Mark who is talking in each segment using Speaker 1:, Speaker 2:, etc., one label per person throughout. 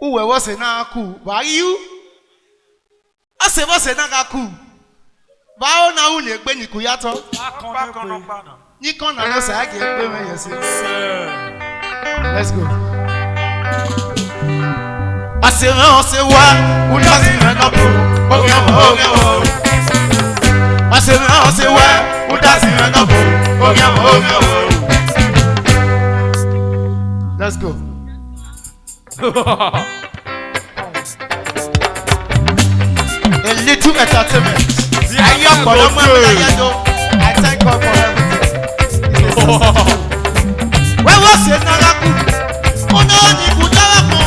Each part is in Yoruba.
Speaker 1: Uwe wose na aku. Ba you? Ase wose na aku. Ba o na ule egbe ni kuyato. Ni kon na no sa age egbe me yesi. Let's go. Ase wa, u na si me no ko. O. Ase wa, u na si me no ko. Let's go. A little entertainment. I thank God for everything. Where was it? Oh no, you could never go.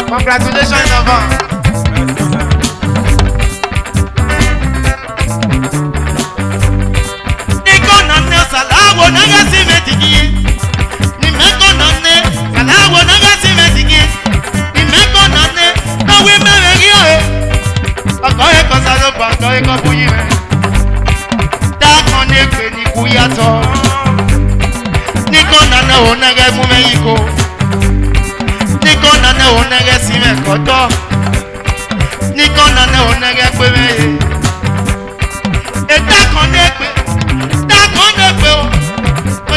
Speaker 1: Congratulations, Yvan. Nikon na ne onege pe me. E da kon ne pe o.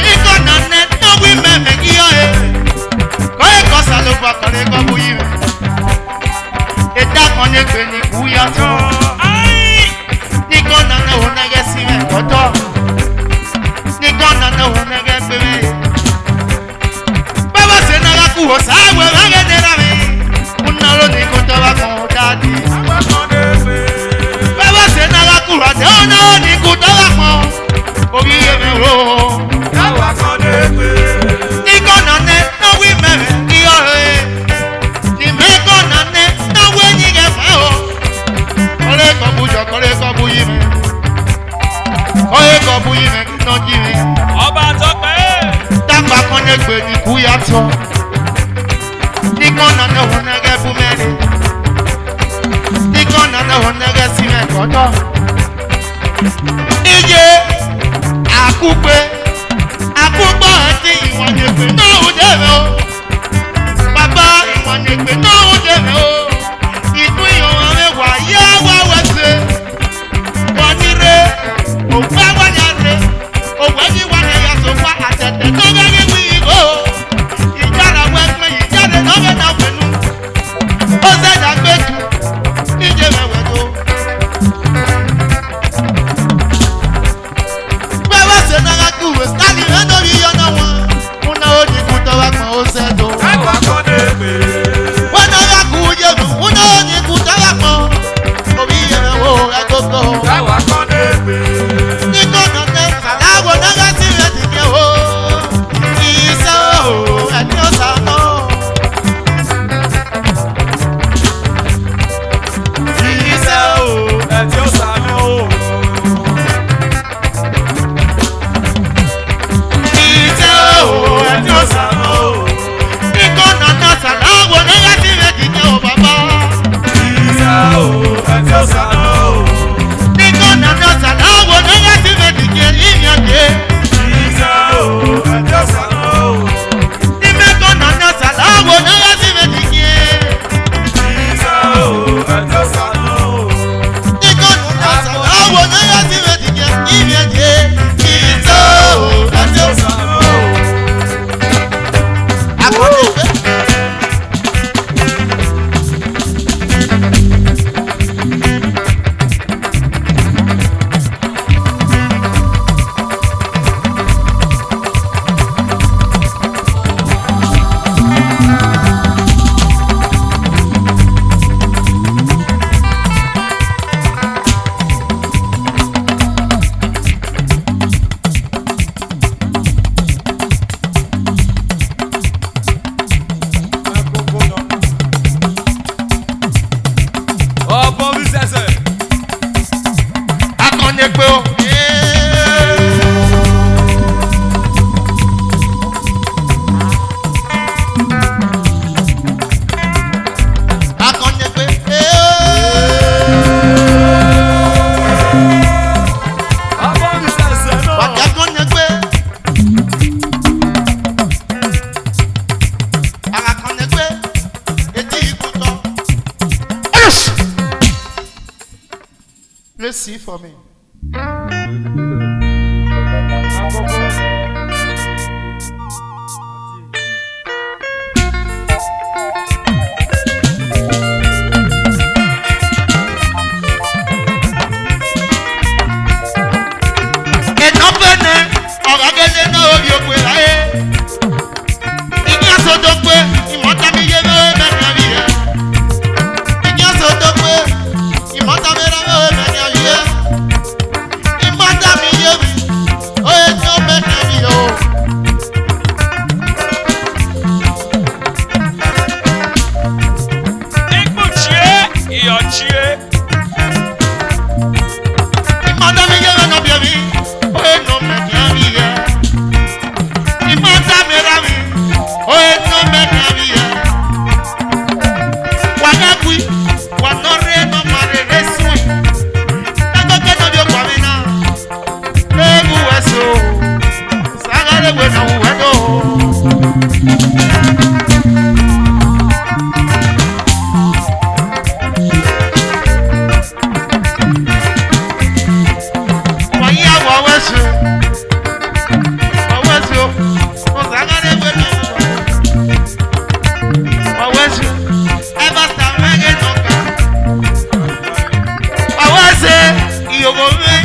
Speaker 1: Nikon na ne no wi me me gi o e. Ko e ko sa lo gba ko le ko bu yi. E da kon ne pe ni ku ya to. Nikon na ne onege si me ko to. Nikon na ne onege pe me. Baba se na ga ku o sa we ba ge de la mi. Una lo ni ko to ba ko dadi. Baba se na ga ku ra de ona ni ku to ba mo. Obi ye me ro. Awa ko de pe. Nikon na ne no wi me ki o e. Ni me ko na ne no we ni ge fa o. Kole ko bu jo kole ko bu yi me. Kole ko bu yi me ki no ji me. Ọba to pe. Tapa kon ne gbe ni ku ya to. Nikon na ne onege bu me ni. Nikon na ne onege si me ko to. Ije akupe akugbo ati iwon ne pe no o de me o. Baba iwon ne pe no o de me o. Itu iyo ame wa ya wa we se. Woni re o gba wa ya re. O we ni wa na ya so fa atete no ge ni wi go. Ijara we pe ijare no ge na penu. O se da gbe tu. Ije me we do. Baba se na ga ku we kali me no ri yo na won. Una o di ku to wa kan o se do. Agba ko de pe. Wona ga ku je du. Una o di ku to wa kan. Obi ye me wo agogo. Agba ko de pe. Nikon na ne salawo na ga si me ti ke o. Isa o ati o sa no. Isa o ati o sa no. Isa o ati o sa no. Nikon na ne salawo na ga si me ti ke o baba. Isa o ati o sa no. Nikon na ne salawo na ga si me ti ke ni yan de. Isa o ati o sa no. Nimekon na ne salawo na ga si me ti ke. Isa o ati o sa no. Nikon na ne salawo na ga si me ti ke ni yan de. Isa o ati o sa no. Akode pe. Akone pe o. Akone pe. Waka akone pe. Akone pe. Eti ikuto. Let's see for me. Imota yomo me